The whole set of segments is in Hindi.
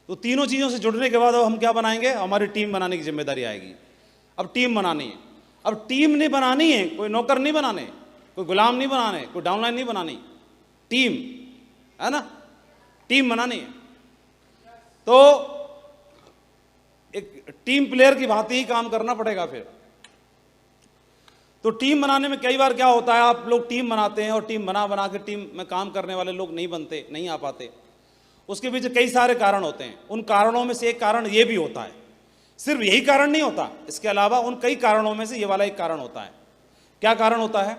तो तीनों चीज़ों से जुड़ने के बाद अब हम क्या बनाएंगे, हमारी टीम बनाने की जिम्मेदारी आएगी। अब टीम बनानी है, अब टीम नहीं बनानी है, कोई नौकर नहीं बनाने, कोई गुलाम नहीं बनाने, कोई डाउनलाइन नहीं बनानी, टीम है ना, टीम बनानी है। तो एक टीम प्लेयर की भांति ही काम करना पड़ेगा फिर। तो टीम बनाने में कई बार क्या होता है, आप लोग टीम बनाते हैं और टीम बना बना के टीम में काम करने वाले लोग नहीं बनते, नहीं आ पाते। उसके पीछे कई सारे कारण होते हैं। उन कारणों में से एक कारण ये भी होता है, सिर्फ यही कारण नहीं होता, इसके अलावा उन कई कारणों में से ये वाला एक कारण होता है। क्या कारण होता है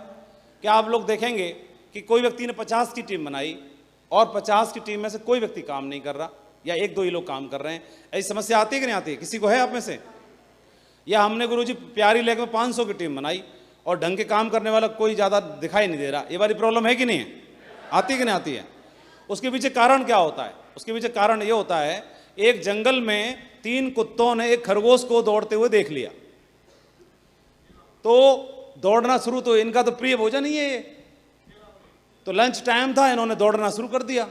कि आप लोग देखेंगे कि कोई व्यक्ति ने 50 की टीम बनाई और 50 की टीम में से कोई व्यक्ति काम नहीं कर रहा, या एक दो ही लोग काम कर रहे हैं। ऐसी समस्या आती है कि नहीं आती है? किसी को है आप में से? या हमने गुरुजी प्यारी लेक में 500 की टीम बनाई और ढंग के काम करने वाला कोई ज़्यादा दिखाई नहीं दे रहा, ये वाली प्रॉब्लम है कि नहीं है? आती है कि नहीं आती है? उसके पीछे कारण क्या होता है? उसके पीछे कारण ये होता है, एक जंगल में 3 कुत्तों ने एक खरगोश को दौड़ते हुए देख लिया, तो दौड़ना शुरू, तो इनका तो प्रिय भोजन ही है ये, तो लंच टाइम था, इन्होंने दौड़ना शुरू कर दिया।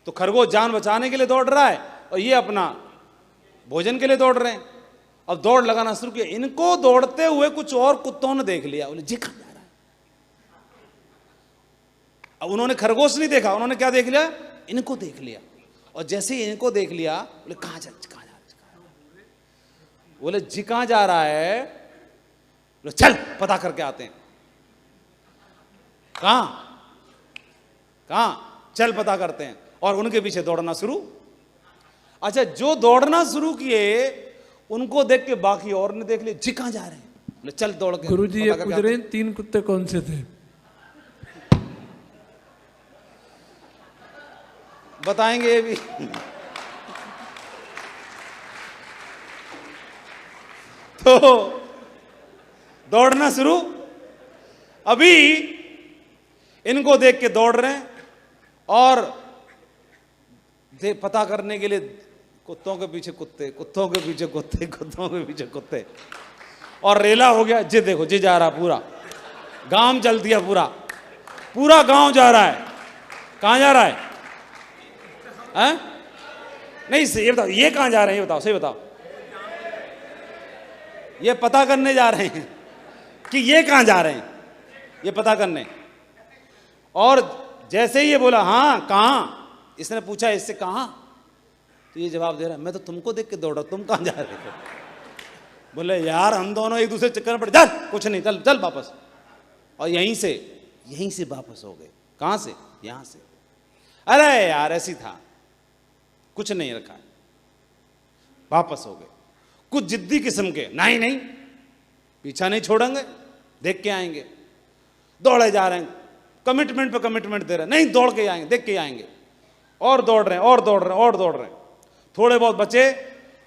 तो खरगोश जान बचाने के लिए दौड़ रहा है और ये अपना भोजन के लिए दौड़ रहे हैं। अब दौड़ लगाना शुरू किया, इनको दौड़ते हुए कुछ और कुत्तों ने देख लिया, बोले जी कहां जा रहा है। अब उन्होंने खरगोश नहीं देखा, उन्होंने क्या देख लिया, इनको देख लिया। और जैसे ही इनको देख लिया, बोले कहां जा रहा है, बोले जी कहां जा रहा है, बोले चल पता करके आते हैं। कहां चल पता करते हैं, और उनके पीछे दौड़ना शुरू। अच्छा, जो दौड़ना शुरू किए उनको देख के बाकी और ने देख लिया, जी कहां जा रहे हैं, बोले चल दौड़ के। गुरुजी ये पूछ रहे हैं 3 कुत्ते कौन से थे? बताएंगे ये भी। तो दौड़ना शुरू, अभी इनको देख के दौड़ रहे हैं और पता करने के लिए कुत्तों के पीछे कुत्ते, कुत्तों के पीछे कुत्ते, कुत्तों के पीछे कुत्ते, और रेला हो गया। जी देखो जी जा रहा, पूरा गांव चल दिया, पूरा गांव जा रहा है। कहां जा रहा है? नहीं ये बताओ, ये कहां जा रहे हैं, ये बताओ, सही बताओ। ये पता करने जा रहे हैं कि ये कहां जा रहे हैं, ये पता करने। और जैसे ही ये बोला हाँ कहां, इसने पूछा इससे कहां, तो ये जवाब दे रहा है मैं तो तुमको देख के दौड़ रहा, तुम कहां जा रहे हो? बोले यार हम दोनों एक दूसरे चक्कर में पड़े, चल कुछ नहीं, चल चल वापस। और यहीं से वापस हो गए। कहां से? यहां से। अरे यार ऐसी था, कुछ नहीं रखा है, वापस हो गए। कुछ जिद्दी किस्म के, नहीं पीछा नहीं छोड़ेंगे, देख के आएंगे। दौड़े जा रहे हैं, कमिटमेंट पे कमिटमेंट दे रहे हैं, नहीं दौड़ के आएंगे, देख के आएंगे। और दौड़ रहे हैं और दौड़ रहे हैं और दौड़ रहे हैं। थोड़े बहुत बचे,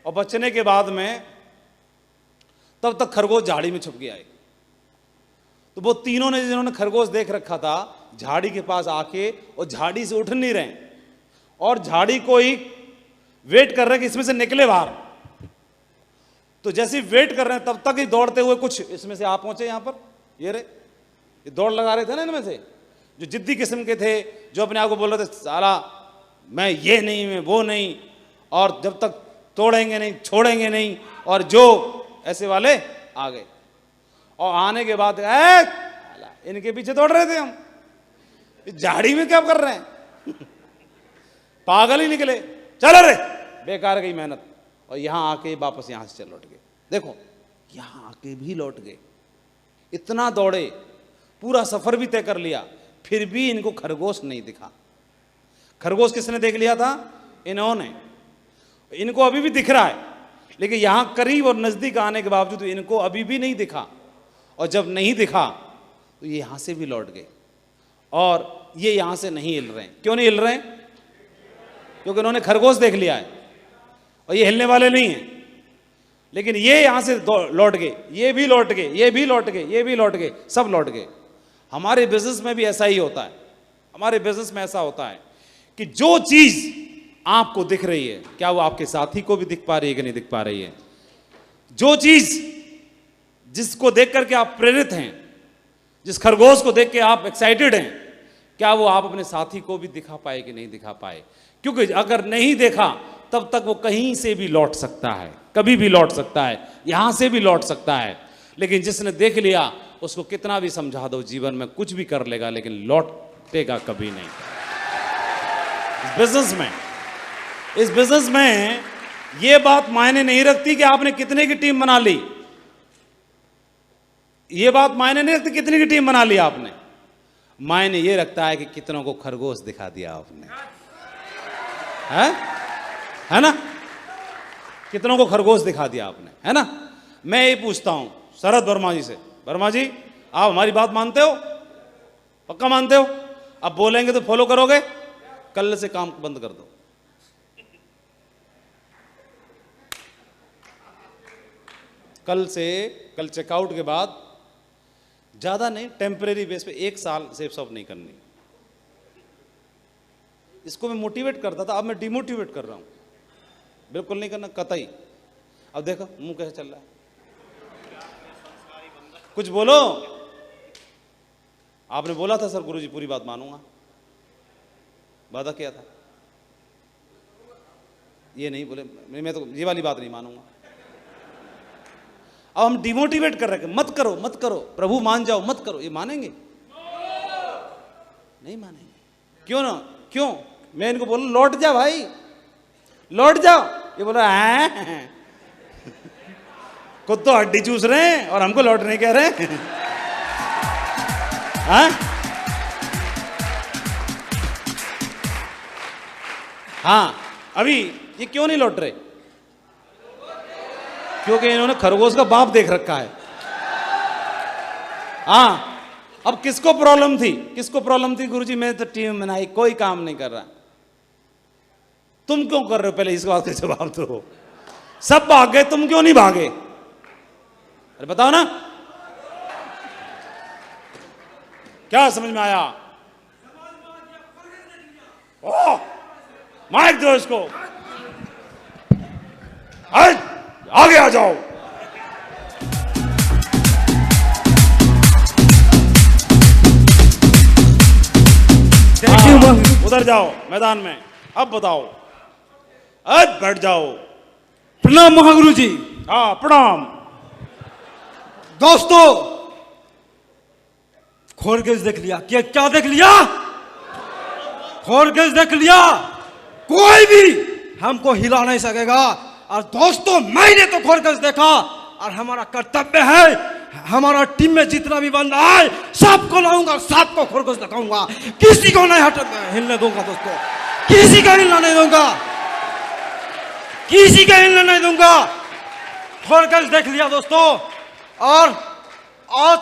और बचने के बाद में तब तक खरगोश झाड़ी में छुप गया है। तो वो तीनों ने, जिन्होंने खरगोश देख रखा था, झाड़ी के पास आके और झाड़ी से उठ नहीं रहे और झाड़ी को ही वेट कर रहे हैं कि इसमें से निकले बाहर। तो जैसे ही वेट कर रहे हैं तब तक ही दौड़ते हुए कुछ इसमें से आप पहुंचे यहां पर। ये रे, ये दौड़ लगा रहे थे ना इनमें से, जो जिद्दी किस्म के थे, जो अपने आप को बोल रहे थे साला मैं ये नहीं, मैं वो नहीं, और जब तक तोड़ेंगे नहीं, छोड़ेंगे नहीं, और जो ऐसे वाले आ गए। और आने के बाद इनके पीछे दौड़ रहे थे हम, झाड़ी में क्या कर रहे हैं पागल ही निकले, चलो रे, बेकार गई मेहनत। और यहां आके वापस यहां से चल लौट गए। देखो यहां आके भी लौट गए, इतना दौड़े, पूरा सफर भी तय कर लिया, फिर भी इनको खरगोश नहीं दिखा। खरगोश किसने देख लिया था? इन्होंने। इनको अभी भी दिख रहा है, लेकिन यहां करीब और नजदीक आने के बावजूद इनको अभी भी नहीं दिखा। और जब नहीं दिखा तो ये यहां से भी लौट गए, और ये यहां से नहीं हिल रहे हैं। क्यों नहीं हिल रहे हैं? क्योंकि इन्होंने खरगोश देख लिया है और ये हिलने वाले नहीं हैं। लेकिन ये यहां से लौट गए, ये भी लौट गए, ये भी लौट गए, ये भी लौट गए, सब लौट गए। हमारे बिजनेस में भी ऐसा ही होता है। हमारे बिजनेस में ऐसा होता है कि जो चीज आपको दिख रही है, क्या वो आपके साथी को भी दिख पा रही है कि नहीं दिख पा रही है? जो चीज जिसको देख करके आप प्रेरित हैं, जिस खरगोश को देख के आप एक्साइटेड हैं, क्या वो आप अपने साथी को भी दिखा पाए कि नहीं दिखा पाए? क्योंकि अगर नहीं देखा तब तक वो कहीं से भी लौट सकता है, कभी भी लौट सकता है, यहां से भी लौट सकता है। लेकिन जिसने देख लिया उसको कितना भी समझा दो, जीवन में कुछ भी कर लेगा लेकिन लौटेगा कभी नहीं। इस बिजनेस में ये बात मायने नहीं रखती कि आपने कितने की टीम बना ली, ये बात मायने नहीं रखती कितने की टीम बना ली आपने। मायने ये रखता है कि कितनों को खरगोश दिखा दिया आपने, है ना? कितनों को खरगोश दिखा दिया आपने, है ना? मैं ये पूछता हूं शरद वर्मा जी से, वर्मा जी आप हमारी बात मानते हो? पक्का मानते हो? अब बोलेंगे तो फॉलो करोगे? कल से काम बंद कर दो। कल चेकआउट के बाद ज्यादा नहीं, टेम्परेरी बेस पे 1 साल सेफ शॉप नहीं करनी। इसको मैं मोटिवेट करता था, अब मैं डिमोटिवेट कर रहा हूं, बिल्कुल नहीं करना कतई। अब देखो मुंह कैसे चल रहा है, कुछ बोलो। आपने बोला था सर गुरुजी पूरी बात मानूंगा, वादा किया था, ये नहीं बोले, मैं तो ये वाली बात नहीं मानूंगा। अब हम डिमोटिवेट कर रहे हैं, मत करो मत करो, प्रभु मान जाओ, मत करो। ये मानेंगे? नहीं मानेंगे। क्यों ना? क्यों? मैं इनको बोलूं लौट जा भाई, लौट जाओ, ये बोला है खुद तो हड्डी चूस रहे हैं और हमको लौट नहीं कह रहे हैं। हाँ, अभी ये क्यों नहीं लौट रहे? क्योंकि इन्होंने खरगोश का बाप देख रखा है। हाँ, अब किसको प्रॉब्लम थी? किसको प्रॉब्लम थी? गुरुजी मैं तो टीम बनाई, कोई काम नहीं कर रहा। तुम क्यों कर रहे हो? पहले इस बात का जवाब दो। सब भाग गए, तुम क्यों नहीं भागे? अरे बताओ ना, क्या समझ में आया? ओ, माइक दो इसको, आगे आ जाओ। उधर जाओ मैदान में। अब बताओ, अब बैठ जाओ। प्रणाम महागुरु जी। हाँ प्रणाम। दोस्तों, खरगोश देख लिया? क्या देख लिया? खरगोश देख लिया? कोई भी हमको हिला नहीं सकेगा। और दोस्तों, मैंने तो खरगोश देखा और हमारा कर्तव्य है, हमारा टीम में जितना भी बंदा है सबको लाऊंगा, सबको खरगोश दिखाऊंगा, किसी को नहीं हिलने दूंगा। दोस्तों, किसी का हिलना नहीं दूंगा, किसी का हिलना नहीं दूंगा। खरगोश देख लिया दोस्तों, और आज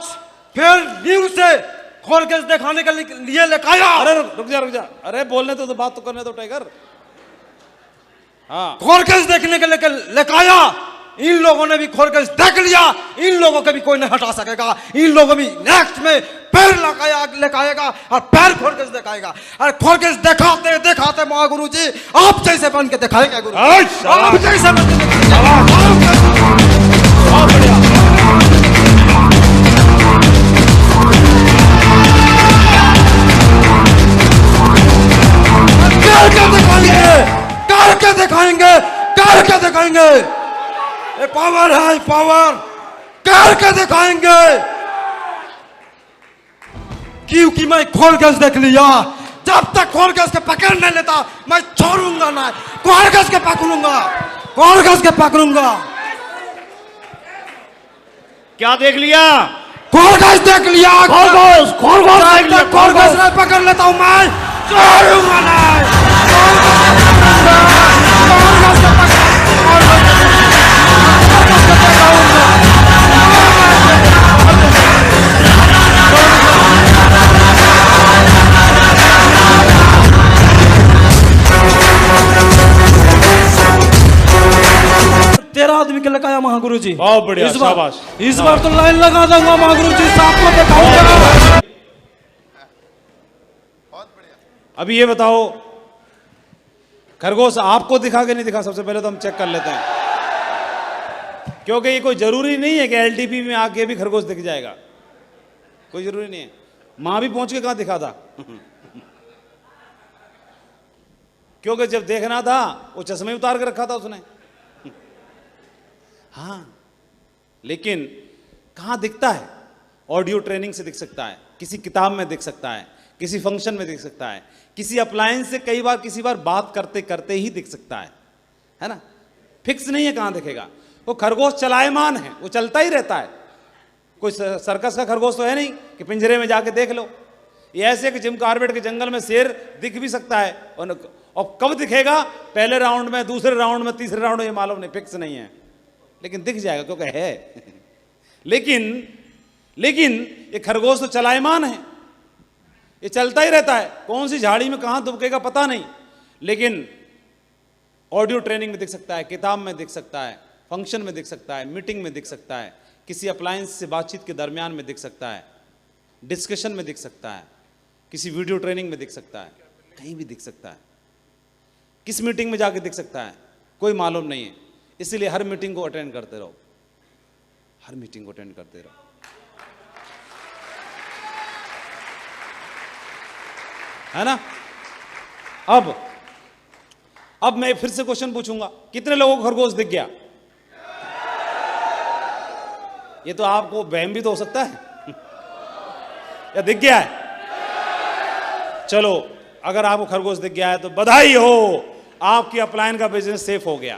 फिर न्यूज से खरगोश दिखाने के लिए लेकर आया। अरे रुक जा, अरे बोलने तो बात तो करने दो टाइगर। हाँ, खरगोश देखने के लेकर आया। इन लोगों ने भी खरगोश देख लिया, इन लोगों को भी कोई नहीं हटा सकेगा। इन लोगों भी नेक्स्ट में पैर लेकर आएगा और पैर खरगोश दिखाएगा। और खरगोश दिखाते दिखाते महागुरु जी आप जैसे बन के दिखाएंगे गुरु, आप जैसे बन के दिखाएंगे। बहुत बढ़िया। करके दिखाएंगे। ये पावर है, पावर करके दिखाएंगे। क्योंकि मैं खरगोश देख लिया। जब तक खरगोश के पकड़ नहीं लेता मैं छोड़ूंगा ना। खरगोश के पकड़ूंगा, खरगोश के पकड़ूंगा। क्या देख लिया? खरगोश देख लिया। खरगोश नहीं पकड़ लेता हूं मैं छोड़ूंगा ना। आदमी के लगाया महागुरु जी। बहुत बढ़िया, शाबाश। इस बार तो लाइन लगा दूंगा महागुरु जी, सबको दिखाऊंगा। अभी ये बताओ, खरगोश आपको दिखा के नहीं दिखा? सबसे पहले तो हम चेक कर लेते हैं, क्योंकि ये कोई जरूरी नहीं है कि एलटीपी में आके भी खरगोश दिख जाएगा, कोई जरूरी नहीं है। मां भी पहुंच के कहां दिखा था। क्योंकि जब देखना था वो चश्मे उतार के रखा था उसने। हाँ, लेकिन कहाँ दिखता है? ऑडियो ट्रेनिंग से दिख सकता है, किसी किताब में दिख सकता है, किसी फंक्शन में दिख सकता है, किसी अप्लायंस से किसी बार बात करते करते ही दिख सकता है ना? फिक्स नहीं है कहाँ दिखेगा। वो खरगोश चलायमान है, वो चलता ही रहता है। कोई सर्कस का खरगोश तो है नहीं कि पिंजरे में जाके देख लो। ये ऐसे कि जिम कॉर्बेट के जंगल में शेर दिख भी सकता है, और कब दिखेगा, पहले राउंड में, दूसरे राउंड में, तीसरे राउंड में, ये मालूम नहीं, फिक्स नहीं है, लेकिन दिख जाएगा क्योंकि है। लेकिन ये खरगोश तो चलायमान है, ये चलता ही रहता है। कौन सी झाड़ी में कहां दुबकेगा पता नहीं, लेकिन ऑडियो ट्रेनिंग में दिख सकता है, किताब में दिख सकता है, फंक्शन में दिख सकता है, मीटिंग में दिख सकता है, किसी अप्लायंस से बातचीत के दरमियान में दिख सकता है, डिस्कशन में दिख सकता है, किसी वीडियो ट्रेनिंग में दिख सकता है, कहीं भी दिख सकता है। किस मीटिंग में जाके दिख सकता है कोई मालूम नहीं है। इसलिए हर मीटिंग को अटेंड करते रहो, हर मीटिंग को अटेंड करते रहो, है ना? अब मैं फिर से क्वेश्चन पूछूंगा, कितने लोगों को खरगोश दिख गया? ये तो आपको वहम भी तो हो सकता है। या दिख गया है? चलो, अगर आपको खरगोश दिख गया है तो बधाई हो, आपकी अपलायन का बिजनेस सेफ हो गया।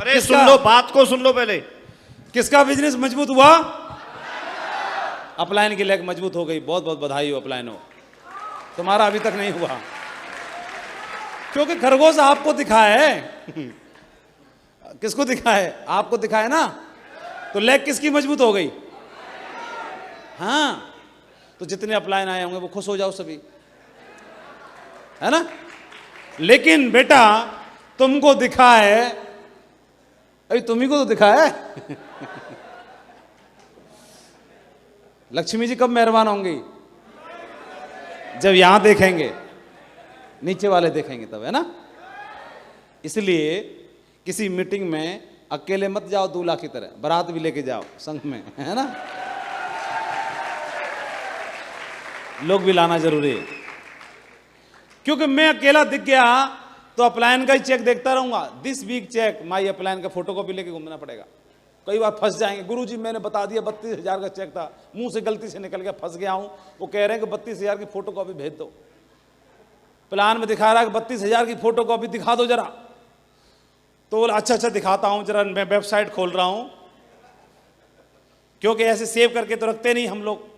अरे सुन लो, बात को सुन लो पहले। किसका बिजनेस मजबूत हुआ? अपलायन की लेग मजबूत हो गई। बहुत बहुत बधाई हो अपलायन हो, तुम्हारा अभी तक नहीं हुआ, क्योंकि खरगोश आपको दिखा है। किसको दिखा है? आपको दिखा है ना, तो लेग किसकी मजबूत हो गई? हाँ, तो जितने अपलायन आए होंगे वो खुश हो जाओ सभी, है ना? लेकिन बेटा तुमको दिखा है, अभी तुम्ही को तो दिखा है। लक्ष्मी जी कब मेहरबान होंगी? जब यहां देखेंगे, नीचे वाले देखेंगे तब, है ना? इसलिए किसी मीटिंग में अकेले मत जाओ दूल्हा की तरह, बारात भी लेके जाओ संग में, है ना? लोग भी लाना जरूरी है, क्योंकि मैं अकेला दिख गया तो अपलायन का ही चेक देखता रहूंगा। दिस वीक चेक माई अपलायन का फोटो कॉपी लेके घूमना पड़ेगा। कई बार फंस जाएंगे, गुरुजी मैंने बता दिया 32,000 का चेक था, मुंह से गलती से निकल गया, फंस गया हूं। वो कह रहे हैं कि 32,000 की फोटो कॉपी भेज दो। प्लान में दिखा रहा है कि 32,000 की फोटो कॉपी दिखा दो जरा। तो बोला अच्छा दिखाता हूं, जरा मैं वेबसाइट खोल रहा हूं, क्योंकि ऐसे सेव करके तो रखते नहीं हम लोग।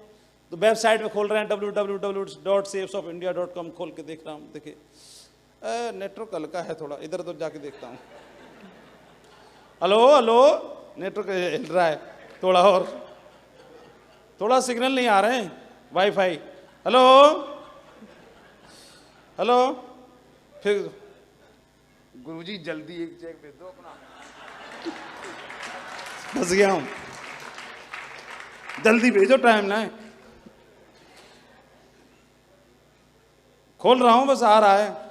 तो वेबसाइट में खोल रहे हैं, www.safesofindia.com खोल के देख रहा हूं। देखिए नेटवर्क हल्का है थोड़ा, इधर उधर जाके देखता हूं। हेलो, नेटवर्क हिल रहा है थोड़ा, और थोड़ा सिग्नल नहीं आ रहे हैं, वाईफाई। हेलो, फिर गुरुजी जल्दी एक चेक भेज दो अपना, फंस गया हूं, जल्दी भेजो, टाइम ना है। खोल रहा हूं, बस आ रहा है,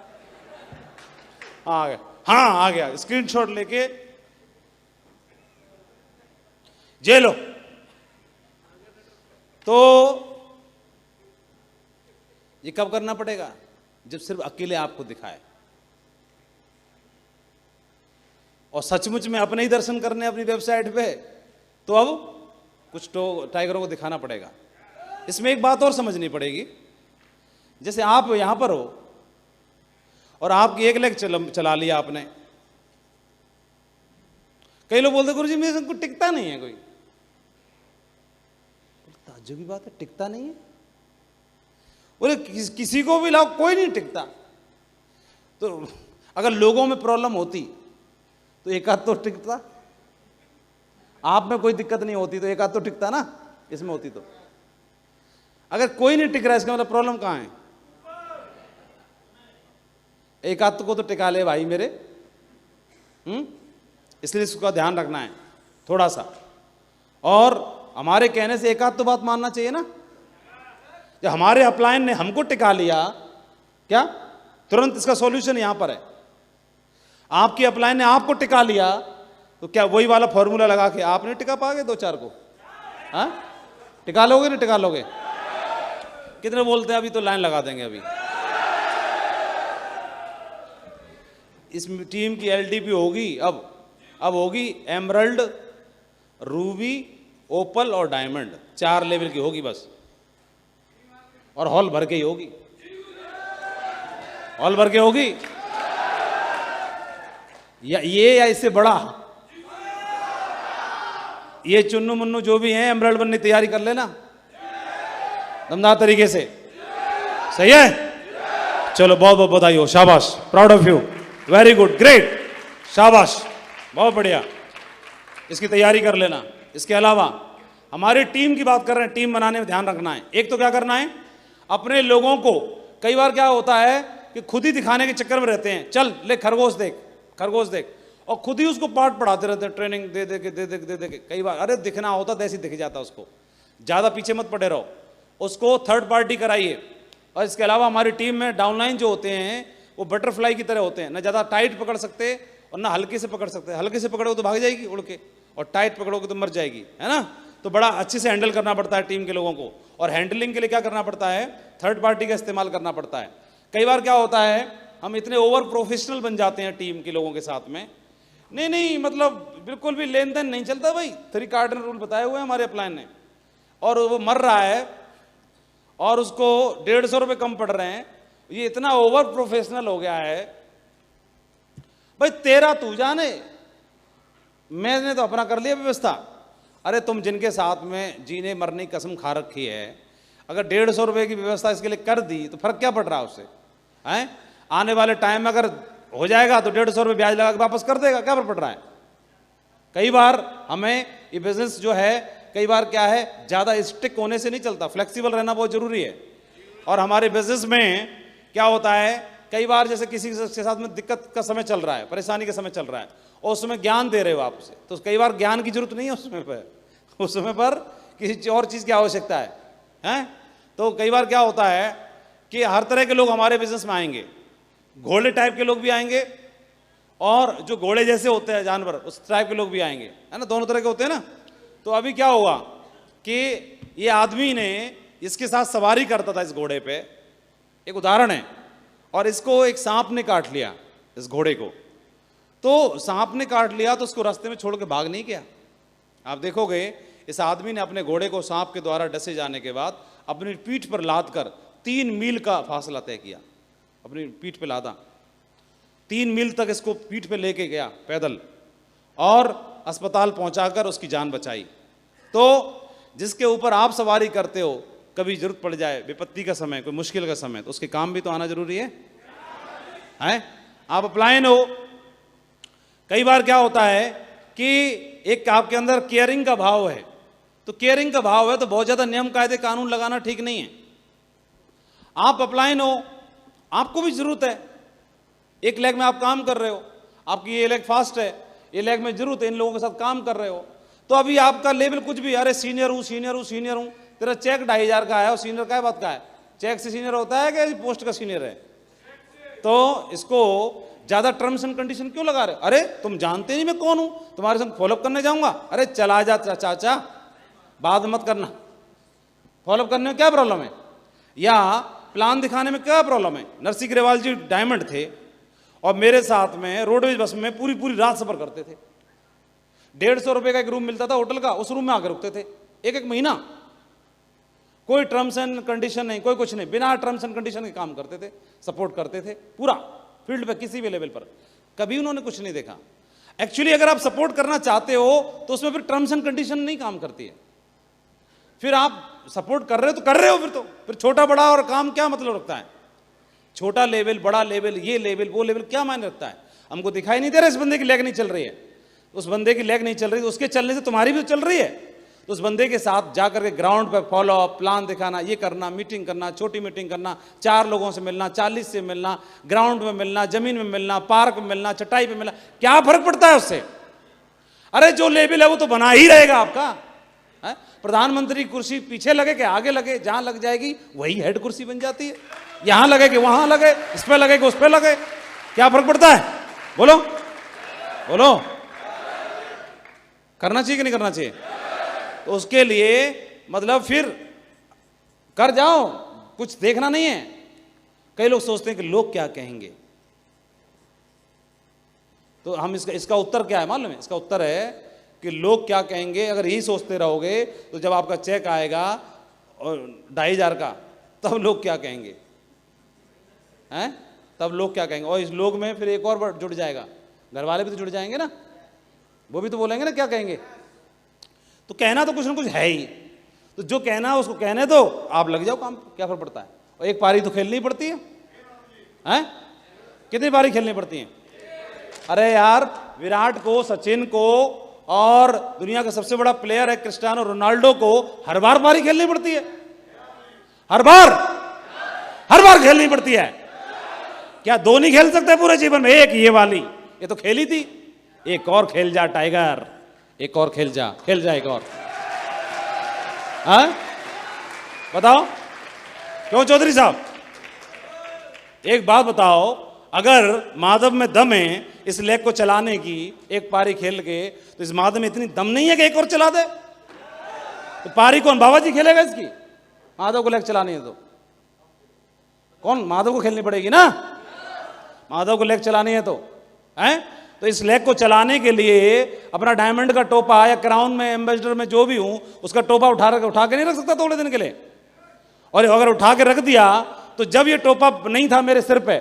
आ गया। हाँ आ गया, स्क्रीनशॉट लेके जे लो। तो ये कब करना पड़ेगा? जब सिर्फ अकेले आपको दिखाए, और सचमुच में अपने ही दर्शन करने अपनी वेबसाइट पे, तो अब कुछ तो टाइगरों को दिखाना पड़ेगा। इसमें एक बात और समझनी पड़ेगी, जैसे आप यहां पर हो और आपकी एक लेग चला लिया आपने। कई लोग बोलते गुरुजी मेरे को टिकता नहीं है, कोई ताज्जुब की बात है, टिकता नहीं है। बोले किसी को भी लाओ कोई नहीं टिकता। तो अगर लोगों में प्रॉब्लम होती तो एक आध तो टिकता, आप में कोई दिक्कत नहीं होती तो एक आध तो टिकता ना, इसमें होती तो। अगर कोई नहीं टिक रहा इसका मतलब प्रॉब्लम कहां है? एक आध को तो टिका ले भाई मेरे। इसलिए इसका ध्यान रखना है थोड़ा सा, और हमारे कहने से एक आध तो बात मानना चाहिए ना। जब हमारे अपलायन ने हमको टिका लिया, क्या तुरंत इसका सॉल्यूशन यहां पर है। आपकी अपलायन ने आपको टिका लिया, तो क्या वही वाला फॉर्मूला लगा के आप नहीं टिका पाओगे दो चार को? हाँ, टिका लोगे ना, टिका लोगे? कितने बोलते हैं? अभी तो लाइन लगा देंगे अभी। इस टीम की एलडीपी होगी अब होगी एमरल्ड, रूबी, ओपल और डायमंड, 4 लेवल की होगी बस। और हॉल भर के ही होगी, हॉल भर के होगी। या इससे बड़ा, ये चुन्नू मुन्नू जो भी हैं एमरल्ड बनने की तैयारी कर लेना दमदार तरीके से। सही है? चलो बहुत बहुत बधाई हो, शाबाश, proud of you, very good, great, शाबाश, बहुत बढ़िया। इसकी तैयारी कर लेना। इसके अलावा हमारी टीम की बात कर रहे हैं, टीम बनाने में ध्यान रखना है। एक तो क्या करना है, अपने लोगों को, कई बार क्या होता है कि खुद ही दिखाने के चक्कर में रहते हैं, चल ले खरगोश देख, खरगोश देख, और खुद ही उसको पाठ पढ़ाते रहते हैं, ट्रेनिंग दे दे के। कई बार अरे दिखना होता तो ऐसे ही दिख जाता उसको। ज़्यादा पीछे मत पड़े रहो, उसको थर्ड पार्टी कराइए। और इसके अलावा हमारी टीम में डाउनलाइन जो होते हैं वो बटरफ्लाई की तरह होते हैं, ना ज़्यादा टाइट पकड़ सकते और ना हल्के से पकड़ सकते। हल्के से पकड़ोगे तो भाग जाएगी उड़ के, और टाइट पकड़ोगे तो मर जाएगी, है ना? तो बड़ा अच्छे से हैंडल करना पड़ता है टीम के लोगों को। और हैंडलिंग के लिए क्या करना पड़ता है, थर्ड पार्टी का इस्तेमाल करना पड़ता है। कई बार क्या होता है, हम इतने ओवर प्रोफेशनल बन जाते हैं टीम के लोगों के साथ में, नहीं मतलब बिल्कुल भी लेन देन नहीं चलता भाई, 3 कार्डिनल रूल बताए हुए हैं हमारे अपलाइन ने, और वो मर रहा है और उसको 150 रुपये कम पड़ रहे हैं। ये इतना ओवर प्रोफेशनल हो गया है भाई, तेरा तू जाने, मैंने तो अपना कर लिया व्यवस्था। अरे तुम जिनके साथ में जीने मरने की कसम खा रखी है, अगर 150 रुपये की व्यवस्था इसके लिए कर दी तो फर्क क्या पड़ रहा है उससे? हैं, आने वाले टाइम में अगर हो जाएगा तो 150 रुपये ब्याज लगा के वापस कर देगा, क्या फर्क पड़ रहा है? कई बार हमें ये बिजनेस जो है, कई बार क्या है, ज़्यादा स्टिक होने से नहीं चलता, फ्लेक्सिबल रहना बहुत ज़रूरी है। और हमारे बिजनेस में क्या होता है, कई बार जैसे किसी के साथ में दिक्कत का समय चल रहा है, परेशानी का समय चल रहा है, और उस समय ज्ञान दे रहे हो आप उसे, तो कई बार ज्ञान की जरूरत नहीं है उस समय पर किसी और चीज़ की आवश्यकता है, हैं? तो कई बार क्या होता है कि हर तरह के लोग हमारे बिजनेस में आएंगे, घोड़े टाइप के लोग भी आएंगे, और जो घोड़े जैसे होते हैं जानवर उस टाइप के लोग भी आएंगे, है ना? दोनों तरह के होते हैं ना। तो अभी क्या हुआ कि ये आदमी ने इसके साथ सवारी करता था इस घोड़े पे, एक उदाहरण है, और इसको एक सांप ने काट लिया, इस घोड़े को। तो सांप ने काट लिया तो उसको रास्ते में छोड़ के भाग नहीं गया। आप देखोगे इस आदमी ने अपने घोड़े को सांप के द्वारा डसे जाने के बाद अपनी पीठ पर लाद कर 3 मील का फासला तय किया, अपनी पीठ पे लादा, 3 मील तक इसको पीठ पे लेके गया पैदल, और अस्पताल पहुंचाकर उसकी जान बचाई। तो जिसके ऊपर आप सवारी करते हो, कभी जरूरत पड़ जाए, विपत्ति का समय, कोई मुश्किल का समय, तो उसके काम भी तो आना जरूरी है। आप अपलाइन हो, कई बार क्या होता है कि एक आपके अंदर केयरिंग का भाव है, तो केयरिंग का भाव है तो बहुत ज्यादा नियम कायदे कानून लगाना ठीक नहीं है। आप अपलाइन हो, आपको भी जरूरत है, एक लेग में आप काम कर रहे हो, आपकी ये लेग फास्ट है, ये लेग में जरूरत है, इन लोगों के साथ काम कर रहे हो, तो अभी आपका लेवल कुछ भी, अरे सीनियर हूं, तेरा चेक 2500 का है, और सीनियर का बात का है, चेक से सीनियर होता है कि पोस्ट का सीनियर है? तो इसको ज्यादा टर्म्स एंड कंडीशन क्यों लगा रहे? अरे तुम जानते नहीं मैं कौन हूं, तुम्हारे संग फॉलोअप करने जाऊंगा? अरे चला जा चाचा, बात मत करना, फॉलोअप करने में क्या प्रॉब्लम है, या प्लान दिखाने में क्या प्रॉब्लम है? नरसिंह ग्रेवाल जी डायमंड थे और मेरे साथ में रोडवेज बस में पूरी रात सफर करते थे। 150 रुपये का एक रूम मिलता था होटल का, उस रूम में आकर रुकते थे एक महीना, कोई टर्म्स एंड कंडीशन नहीं, कोई कुछ नहीं, बिना टर्म्स एंड कंडीशन के काम करते थे, सपोर्ट करते थे पूरा फील्ड पे, किसी भी लेवल पर कभी उन्होंने कुछ नहीं देखा। एक्चुअली अगर आप सपोर्ट करना चाहते हो तो उसमें फिर टर्म्स एंड कंडीशन नहीं काम करती है, फिर आप सपोर्ट कर रहे हो तो कर रहे हो, फिर छोटा बड़ा और काम क्या मतलब रखता है? छोटा लेवल, बड़ा लेवल, ये लेवल, वो लेवल क्या मायने रखता है? हमको दिखाई नहीं दे रहा इस बंदे की लेग नहीं चल रही है, उस बंदे की लेग नहीं चल रही, तो उसके चलने से तुम्हारी भी तो चल रही है। तो उस बंदे के साथ जाकर के ग्राउंड पर फॉलो अप, प्लान दिखाना, ये करना, मीटिंग करना, छोटी मीटिंग करना, 4 लोगों से मिलना, 40 से मिलना, ग्राउंड में मिलना, जमीन में मिलना, पार्क में मिलना, चटाई पे मिलना, क्या फर्क पड़ता है उससे? अरे जो लेवल है वो तो बना ही रहेगा आपका। प्रधानमंत्री कुर्सी पीछे लगे कि आगे लगे, जहां लग जाएगी वही हेड कुर्सी बन जाती है, यहां लगे कि वहां लगे, इस पे लगे कि उस पे लगे, क्या फर्क पड़ता है? बोलो बोलो, करना चाहिए कि नहीं करना चाहिए? तो उसके लिए मतलब फिर कर जाओ, कुछ देखना नहीं है। कई लोग सोचते हैं कि लोग क्या कहेंगे, तो हम इसका उत्तर क्या है मालूम है? इसका उत्तर है कि लोग क्या कहेंगे अगर यही सोचते रहोगे तो जब आपका चेक आएगा और 2500 का, तब लोग क्या कहेंगे हैं? तब लोग क्या कहेंगे? और इस लोग में फिर एक और वर्ड जुड़ जाएगा, घर वाले भी तो जुड़ जाएंगे ना, वो भी तो बोलेंगे ना क्या कहेंगे। तो कहना तो कुछ ना कुछ है ही, तो जो कहना है उसको कहने दो, आप लग जाओ काम, क्या फर्क पड़ता है। और एक पारी तो खेलनी पड़ती है, हैं? कितनी पारी खेलनी पड़ती है? अरे यार, विराट को, सचिन को और दुनिया का सबसे बड़ा प्लेयर है क्रिस्टियानो रोनाल्डो को हर बार पारी खेलनी पड़ती है, हर बार खेलनी पड़ती है। क्या दो नहीं खेल सकते पूरे जीवन में? एक ये वाली, ये तो खेली थी। एक और खेल जा टाइगर, एक और खेल जा एक और। हाँ बताओ क्यों चौधरी साहब? एक बात बताओ, अगर माधव में दम है इस लेग को चलाने की, एक पारी खेल के, तो इस माधव में इतनी दम नहीं है कि एक और चला दे? तो पारी कौन, बाबा जी खेलेगा इसकी? माधव को लेग चलानी है तो कौन? माधव को खेलनी पड़ेगी ना, माधव को लेग चलानी है तो, हैं? तो इस लेग को चलाने के लिए अपना डायमंड का टोपा या क्राउन में, एम्बेसडर में जो भी हूं, उसका टोपा उठा के नहीं रख सकता थोड़े दिन के लिए। और अगर उठा के रख दिया तो जब ये टोपा नहीं था मेरे सिर पे,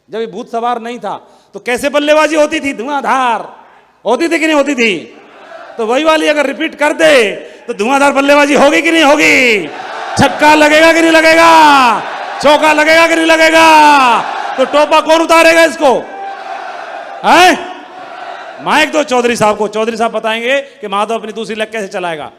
जब ये भूत सवार नहीं था, तो कैसे बल्लेबाजी होती थी? धुआंधार होती थी कि नहीं होती थी? तो वही वाली अगर रिपीट कर दे तो धुआंधार बल्लेबाजी होगी कि नहीं होगी? छक्का लगेगा कि नहीं लगेगा? चौका लगेगा कि नहीं लगेगा? तो टोपा कौन उतारेगा इसको? है माइक दो चौधरी साहब को, चौधरी साहब बताएंगे कि माधव अपनी दूसरी लेग कैसे चलाएगा।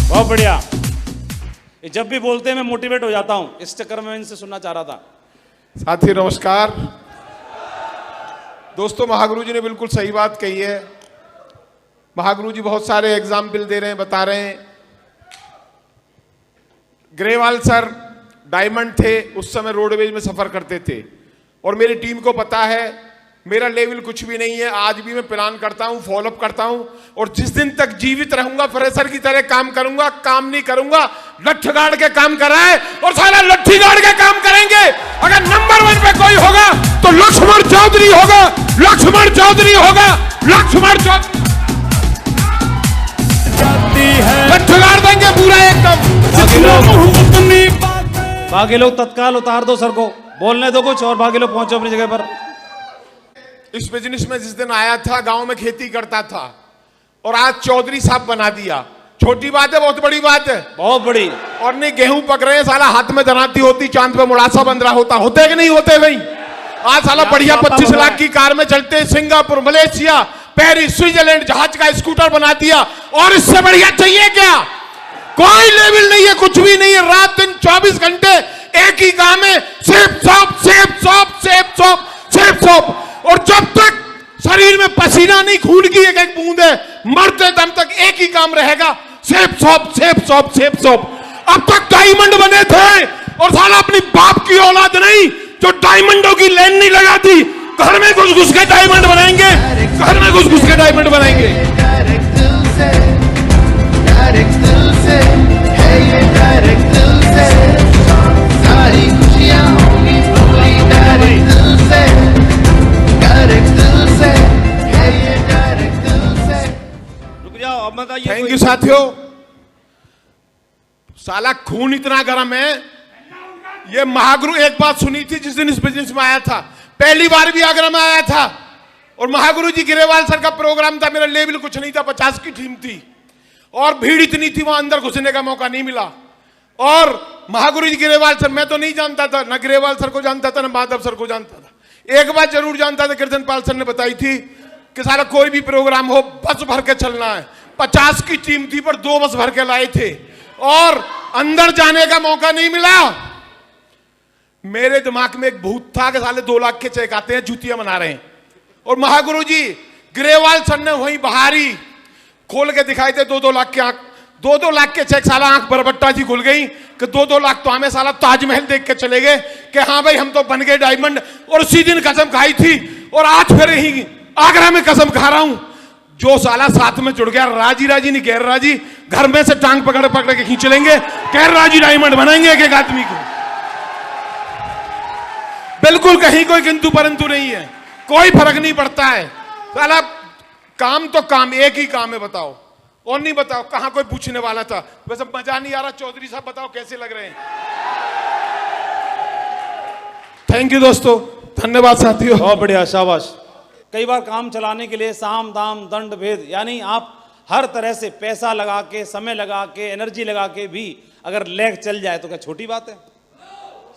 बहुत बढ़िया। जब भी बोलते हैं मैं मोटिवेट हो जाता हूं, इस चक्कर में इनसे सुनना चाह रहा था। साथी नमस्कार। दोस्तों, महागुरु जी ने बिल्कुल सही बात कही है। महागुरु जी बहुत सारे एग्जाम्पल दे रहे हैं, बता रहे हैं। ग्रेवाल सर डायमंड थे, उस समय रोडवेज में सफर करते थे, और मेरी टीम को पता है मेरा लेवल कुछ भी नहीं है। आज भी मैं प्लान करता हूं, फॉलोअप करता हूं, और जिस दिन तक जीवित रहूंगा फ्रेशर की तरह काम करूंगा, काम नहीं करूंगा। लठ गाड़ के काम कराए और सारा लट्ठी गाड़ के काम करेंगे। अगर नंबर 1 पे कोई होगा तो लक्ष्मण चौधरी होगा, लक्ष्मण चौधरी होगा, लक्ष्मण चौधरी लठ गाड़ देंगे पूरा एकदम। बाकी लोग तत्काल उतार दो सर को, बोलने दो कुछ, और बाकी लोग पहुंचो अपनी जगह पर। इस बिजनेस में जिस दिन आया था, गांव में खेती करता था, और आज चौधरी साहब बना दिया। छोटी बात है, बहुत बड़ी बात है, बहुत बड़ी। और नहीं गेहूं पक रहे हैं, साला हाथ में दराती होती, चांद पे मुड़ासा बंद रहा होता, होते कि नहीं होते भाई? आज साला बढ़िया 25 लाख की कार में चलते, सिंगापुर, मलेशिया, पेरिस, स्विट्जरलैंड जहाज का स्कूटर बना दिया। और इससे बढ़िया चाहिए क्या? कोई लेवल नहीं है, कुछ भी नहीं है। रात दिन 24 घंटे एक ही काम है, सेब सॉप, सेब सॉप, सेब सॉप, सेब सॉप। और जब तक शरीर में पसीना नहीं, खून की एक एक बूंद है, मरते दम तक एक ही काम रहेगा, सेब सॉप, सेब सॉप, सेब सॉप। अब तक डायमंड बने थे, और साला अपनी बाप की औलाद नहीं जो डायमंडों की लाइन नहीं लगाती, घर में घुस घुस के डायमंड बनाएंगे, घर में घुस घुस के डायमंड बनाएंगे। थैंक यू साथियों। साला खून इतना गर्म है। ये महागुरु, एक बात सुनी थी जिस दिन इस बिजनेस में आया था, पहली बार भी आगरा में आया था, और महागुरु जी ग्रेवाल सर का प्रोग्राम था। मेरा लेवल कुछ नहीं था, 50 की टीम थी, और भीड़ इतनी थी, वहां अंदर घुसने का मौका नहीं मिला। और महागुरु जी ग्रेवाल सर मैं तो नहीं जानता था, न ग्रेवाल सर को जानता था, न माधव सर को जानता था। एक बात जरूर जानता था, कीर्तनपाल सर ने बताई थी कि सारा कोई भी प्रोग्राम हो बस भर के चलना है। 50 की टीम थी, पर 2 बस भर के लाए थे, और अंदर जाने का मौका नहीं मिला। मेरे दिमाग में एक भूत था कि साले 2 लाख के चेक आते हैं, जूतियां बना रहे हैं। और महागुरु जी ग्रेवाल सर ने वहीं बहारी खोल के दिखाई थे 2-2 लाख के आंख, 2-2 लाख के चेक, साला आंख बरबट्टा जी खुल गई। कि 2-2 लाख तो हमें साला ताजमहल देख के चले गए कि हाँ भाई हम तो बन गए डायमंड, और उसी दिन कसम खाई थी और आज फिर यही आगरा में कसम खा रहा हूं। जो साला साथ में जुड़ गया, राजी राजी नहीं गैर राजी, घर में से टांग पकड़ पकड़ के खींच लेंगे, गैर राजी डायमंड बनाएंगे एक एक आदमी को। बिल्कुल कहीं कोई किंतु परंतु नहीं है, कोई फर्क नहीं पड़ता है साला। काम तो काम, एक ही काम है, बताओ और नहीं बताओ। कहां कोई पूछने वाला था, वैसे मजा नहीं आ रहा। चौधरी साहब बताओ कैसे लग रहे हैं? थैंक यू दोस्तों, धन्यवाद साथियों। बहुत बढ़िया, शाबाश। कई बार काम चलाने के लिए साम दाम दंड भेद, यानी आप हर तरह से पैसा लगा के, समय लगा के, एनर्जी लगा के भी अगर लेग चल जाए तो क्या छोटी बात है?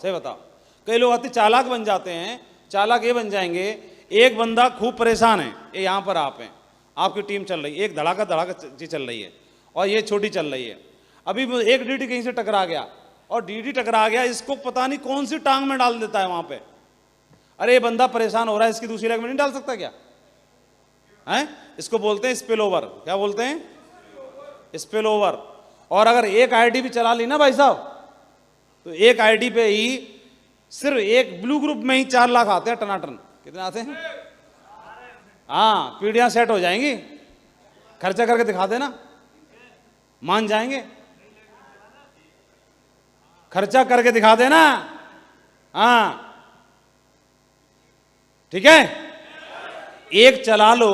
सही बताओ। कई लोग अति चालाक बन जाते हैं। चालाक ये बन जाएंगे, एक बंदा खूब परेशान है, ये यहाँ पर आप हैं, आपकी टीम चल रही है, एक धड़ाका धड़ाका चीज चल रही है और ये छोटी चल रही है। अभी एक डीडी कहीं से टकरा गया और डीडी टकरा गया, इसको पता नहीं कौन सी टांग में डाल देता है वहां पे। अरे ये बंदा परेशान हो रहा है, इसकी दूसरी लेग में नहीं डाल सकता क्या? हैं? इसको बोलते हैं स्पिल ओवर। क्या बोलते हैं? Spill over. और अगर एक आईडी भी चला ली ना भाई साहब, तो एक आईडी पे ही सिर्फ एक ब्लू ग्रुप में ही 4 लाख आते हैं टनाटन। कितने आते हैं? हाँ, पीढ़ियां सेट हो जाएंगी। खर्चा करके दिखा देना, मान जाएंगे। खर्चा करके दिखा देना। हाँ ठीक है, एक चला लो,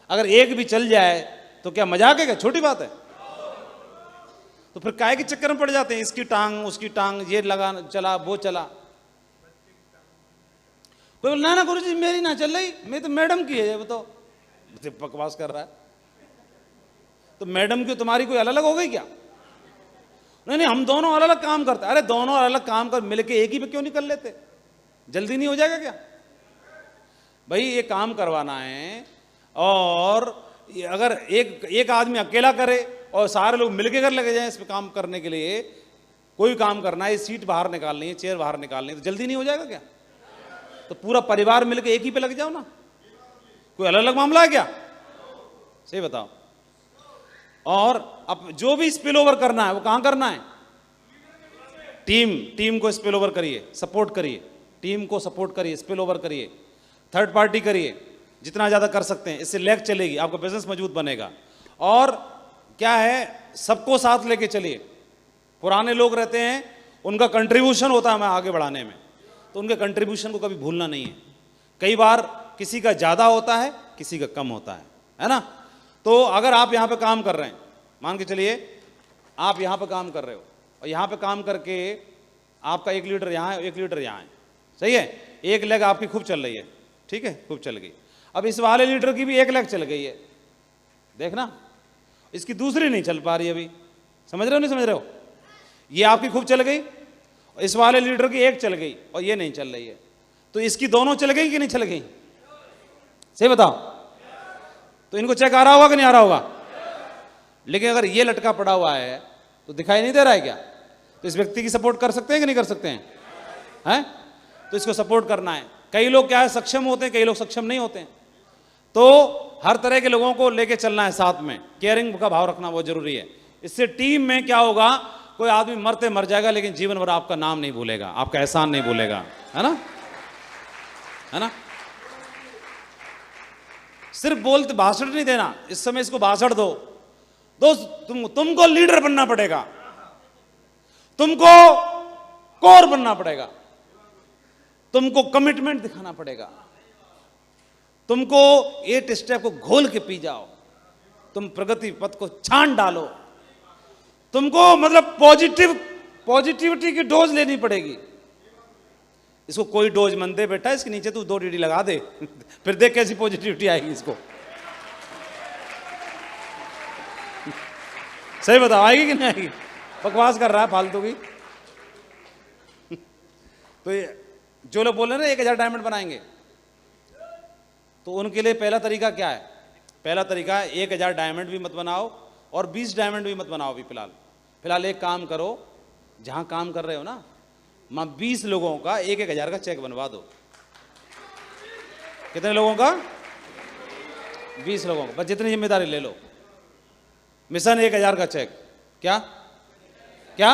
अगर एक भी चल जाए तो क्या मजाक है? क्या छोटी बात है? तो फिर काहे के चक्कर में पड़ जाते हैं, इसकी टांग उसकी टांग, ये लगा चला वो चला। कोई बोला ना ना गुरुजी मेरी ना चल रही, मेरी तो मैडम की है। वो तो बकवास कर रहा है। तो मैडम की तुम्हारी कोई अलग अलग हो गई क्या? नहीं नहीं, हम दोनों अलग अलग काम करते। अरे दोनों अलग अलग काम कर, मिलके एक ही पे क्यों नहीं कर लेते? जल्दी नहीं हो जाएगा क्या भाई? ये काम करवाना है, और अगर एक आदमी अकेला करे और सारे लोग मिलके कर लगे जाएं इस पे काम करने के लिए, कोई काम करना है, सीट बाहर निकालनी है, चेयर बाहर निकालनी है, तो जल्दी नहीं हो जाएगा क्या? तो पूरा परिवार मिलके एक ही पे लग जाओ ना। कोई अलग अलग मामला है क्या? सही बताओ। और अब जो भी स्पिल ओवर करना है वो कहां करना है? टीम को स्पिल ओवर करिए, सपोर्ट करिए, टीम को सपोर्ट करिए, स्पिल ओवर करिए, थर्ड पार्टी करिए, जितना ज़्यादा कर सकते हैं। इससे लेग चलेगी, आपका बिजनेस मजबूत बनेगा। और क्या है, सबको साथ लेके चलिए। पुराने लोग रहते हैं, उनका कंट्रीब्यूशन होता है हमें आगे बढ़ाने में, तो उनके कंट्रीब्यूशन को कभी भूलना नहीं है। कई बार किसी का ज़्यादा होता है, किसी का कम होता है ना? तो अगर आप यहाँ पे काम कर रहे हैं, मान के चलिए आप यहाँ पे काम कर रहे हो, और यहाँ पे काम करके आपका एक लीडर यहाँ है, एक लीडर यहाँ है, सही है? एक लेग आपकी खूब चल रही है, ठीक है, खूब चल गई। अब इस वाले लीडर की भी एक लेग चल गई है, देखना, इसकी दूसरी नहीं चल पा रही अभी। समझ रहे हो नहीं समझ रहे हो? ये आपकी खूब चल गई, इस वाले लीडर की एक चल गई और ये नहीं चल रही है, तो इसकी दोनों चल गई कि नहीं चल गई? सही बताओ। तो इनको चेक आ रहा होगा कि नहीं आ रहा होगा? लेकिन अगर ये लटका पड़ा हुआ है तो दिखाई नहीं दे रहा है क्या? तो इस व्यक्ति की सपोर्ट कर सकते हैं कि नहीं कर सकते हैं? तो इसको सपोर्ट करना है। कई लोग क्या है, सक्षम होते हैं, कई लोग सक्षम नहीं होते हैं। तो हर तरह के लोगों को लेके चलना है साथ में, केयरिंग का भाव रखना बहुत जरूरी है। इससे टीम में क्या होगा, कोई आदमी मरते मर जाएगा लेकिन जीवन भर आपका नाम नहीं भूलेगा, आपका एहसान नहीं भूलेगा, है ना? है ना? सिर्फ बोलते भाषण नहीं देना, इस समय इसको भाषण दो। दोस्त तुमको लीडर बनना पड़ेगा, तुमको कोर बनना पड़ेगा, तुमको कमिटमेंट दिखाना पड़ेगा, तुमको 8 स्टेप को घोल के पी जाओ, तुम प्रगति पथ को छान डालो, तुमको मतलब पॉजिटिविटी की डोज लेनी पड़ेगी। इसको कोई डोज मन दे बेटा, इसके नीचे तू 2 डीडी लगा दे फिर देख कैसी पॉजिटिविटी आएगी इसको। सही बताओ, आएगी कि नहीं आएगी? बकवास कर रहा है फालतू की। तो ये जो लोग बोल रहे हैं ना 1000 डायमंड बनाएंगे, तो उनके लिए पहला तरीका क्या है? पहला तरीका है 1000 डायमंड भी मत बनाओ और 20 डायमंड भी मत बनाओ। अभी फिलहाल एक काम करो, जहां काम कर रहे हो ना, 20 लोगों का 1-1000 का चेक बनवा दो। कितने लोगों का? 20 लोगों का, बस जितनी जिम्मेदारी ले लो। मिशन 1000 का चेक। क्या क्या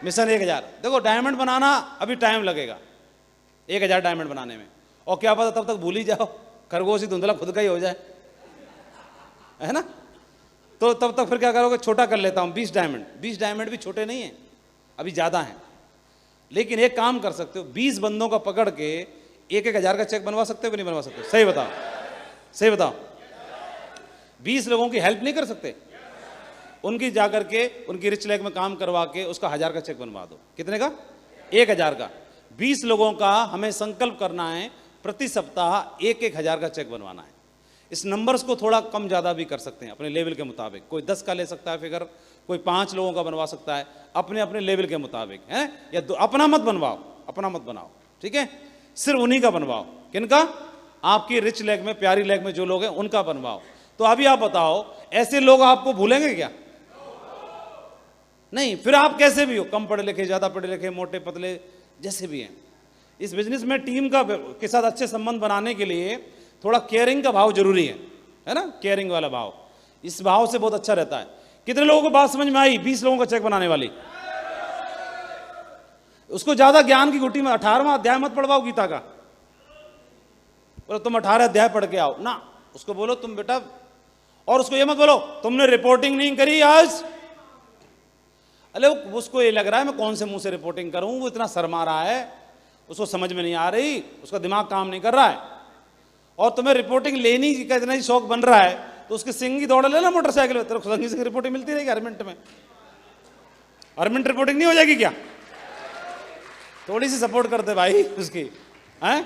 मिशन 1000। देखो डायमंड बनाना अभी टाइम लगेगा 1000 डायमंड बनाने में, और क्या पता तब तक भूल ही जाओ, खरगोश ही धुंधला खुद का ही हो जाए, है ना। तो तब तक फिर क्या करोगे, छोटा कर लेता हूं 20 डायमंड। 20 डायमंड भी छोटे नहीं है, अभी ज्यादा हैं। लेकिन एक काम कर सकते हो, 20 बंदों का पकड़ के 1-1000 का चेक बनवा सकते हो कि नहीं बनवा सकते? सही बताओ, सही बताओ। 20 लोगों की हेल्प नहीं कर सकते? उनकी जाकर के उनकी रिच लैग में काम करवा के उसका 1000 का चेक बनवा दो। कितने का? 1000 का। 20 लोगों का हमें संकल्प करना है, प्रति सप्ताह 1-1000 का चेक बनवाना है। इस नंबर्स को थोड़ा कम ज़्यादा भी कर सकते हैं अपने लेवल के मुताबिक। कोई 10 का ले सकता है फिगर, कोई 5 लोगों का बनवा सकता है, अपने अपने लेवल के मुताबिक, है। या अपना मत बनवाओ, अपना मत बनाओ, ठीक है। सिर्फ उन्हीं का बनवाओ। किनका? आपकी रिच लेग में, प्यारी लेग में जो लोग हैं उनका बनवाओ। तो अभी आप बताओ, ऐसे लोग आपको भूलेंगे क्या? नहीं। फिर आप कैसे भी हो, कम पढ़े लिखे, ज़्यादा पढ़े लिखे, मोटे पतले, जैसे भी हैं, इस बिजनेस में टीम का के साथ अच्छे संबंध बनाने के लिए थोड़ा केयरिंग का भाव जरूरी है ना, केयरिंग वाला भाव। इस भाव से बहुत अच्छा रहता है। कितने लोगों को बात समझ में आई? 20 लोगों का चेक बनाने वाली। उसको ज्यादा ज्ञान की गुटी में 18वां अध्याय मत पढ़वाओ गीता का, बोलो तुम 18 अध्याय पढ़ के आओ ना। उसको बोलो तुम बेटा, और उसको ये मत बोलो तुमने रिपोर्टिंग नहीं करी आज। अरे उसको ये लग रहा है मैं कौन से मुंह से रिपोर्टिंग करूं, वो इतना शर्मा रहा है, उसको समझ में नहीं आ रही, उसका दिमाग काम नहीं कर रहा है, और तुम्हें रिपोर्टिंग लेनी का इतना ही शौक बन रहा है, तो उसके सिंगी दौड़ लेना मोटरसाइकिल में, तेरे को संगी से रिपोर्टिंग मिलती रहेगी हर मिनट में। हर मिनट रिपोर्टिंग नहीं हो जाएगी क्या? थोड़ी सी सपोर्ट करते भाई उसकी, हैं।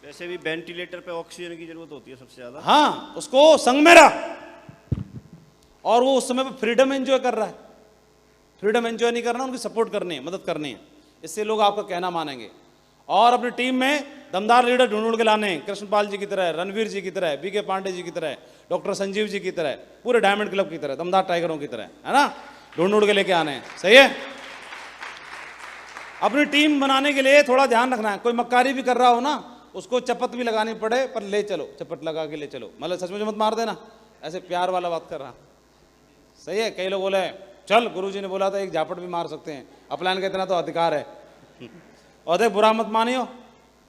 वैसे भी वेंटिलेटर पे ऑक्सीजन की जरूरत होती है सबसे ज्यादा। हाँ, उसको संग में रख, और वो उस समय पे फ्रीडम एंजॉय कर रहा है। फ्रीडम एंजॉय नहीं करना, उनकी सपोर्ट करनी है, मदद करनी है, इससे लोग आपका कहना मानेंगे। और अपनी टीम में दमदार लीडर ढूंढ के लाने, कृष्णपाल जी की तरह, रणवीर जी की तरह, बीके पांडे जी की तरह, डॉक्टर संजीव जी की तरह, पूरे डायमंड क्लब की तरह, दमदार टाइगरों की तरह, है ना, ढूंढ के लेके आने हैं। सही है। अपनी टीम बनाने के लिए थोड़ा ध्यान रखना है। कोई मक्कारी भी कर रहा हो ना, उसको चपत भी लगानी पड़े, पर ले चलो, चपत लगा के ले चलो, मतलब सच में मत मार देना, ऐसे प्यार वाला बात कर रहा। सही है। कई लोग बोले चल गुरुजी ने बोला था एक झापट भी मार सकते हैं, अपलायन का इतना तो अधिकार है, और देख बुरा मत मानियो,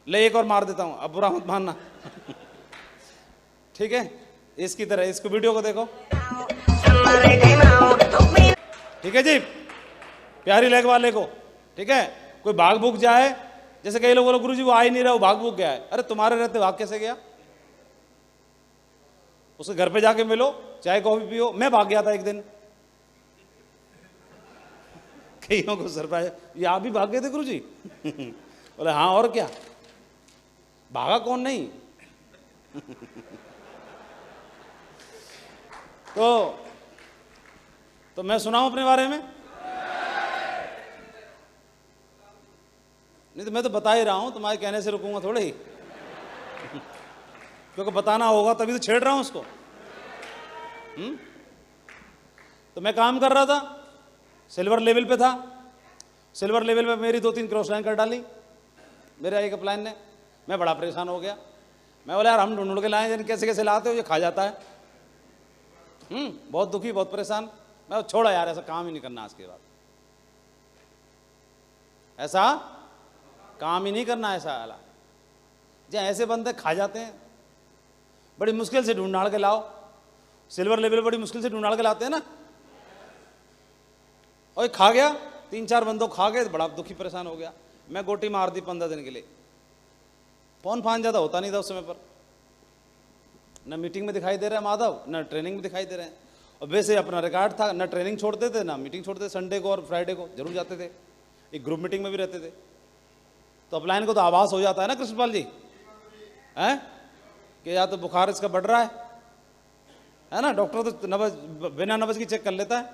ले एक और मार देता हूं, अब बुरा मत मानना। ठीक है, इसकी तरह इसको वीडियो को देखो, ठीक है जी, प्यारी लेग वाले को, ठीक है। कोई भाग भूग जाए, जैसे कई लोग बोलो गुरुजी वो आ ही नहीं रहा, वो भाग भूग गया है। अरे तुम्हारे रहते भाग कैसे गया? उसके घर पे जाके मिलो, चाय कॉफी पियो। मैं भाग गया था एक दिन, कईयों को सरप्राइज, ये आप भी भाग गए थे गुरुजी? बोले हाँ, और क्या, भागा कौन नहीं। तो मैं सुनाऊं अपने बारे में? नहीं तो मैं तो बता ही रहा हूं, तुम्हारे कहने से रुकूंगा थोड़े ही। क्योंकि बताना होगा तभी तो छेड़ रहा हूं उसको। तो मैं काम कर रहा था, सिल्वर लेवल पे था। सिल्वर लेवल पे मेरी 2-3 क्रॉस लाइन कर डाली मेरे एक अपलाइन ने। मैं बड़ा परेशान हो गया। मैं बोला यार हम ढूंढ के लाए, कैसे कैसे लाते हो, ये खा जाता है। बहुत दुखी, बहुत परेशान। मैं छोड़ा यार, ऐसा काम ही नहीं करना आज के बाद, ऐसा काम ही नहीं करना। ऐसा वाला जहाँ ऐसे बंदे खा जाते हैं, बड़ी मुश्किल से ढूंढ के लाओ। सिल्वर लेवल बड़ी मुश्किल से ढूंढ के लाते हैं ना, और खा गया, 3-4 बंदों खा गए, बड़ा दुखी परेशान हो गया। मैं गोटी मार दी 15 दिन के लिए। फोन फान ज़्यादा होता नहीं था उस समय पर, न मीटिंग में दिखाई दे रहा है माधव, न ट्रेनिंग में दिखाई दे रहे हैं। और वैसे अपना रिकॉर्ड था, न ट्रेनिंग छोड़ते थे ना मीटिंग छोड़ते थे। संडे को और फ्राइडे को जरूर जाते थे, एक ग्रुप मीटिंग में भी रहते थे। तो अपलाइन को तो आभास हो जाता है ना कृष्णपाल जी, हैं, कि या तो बुखार इसका बढ़ रहा है ना। डॉक्टर तो नब्ज, बिना नब्ज की चेक कर लेता है,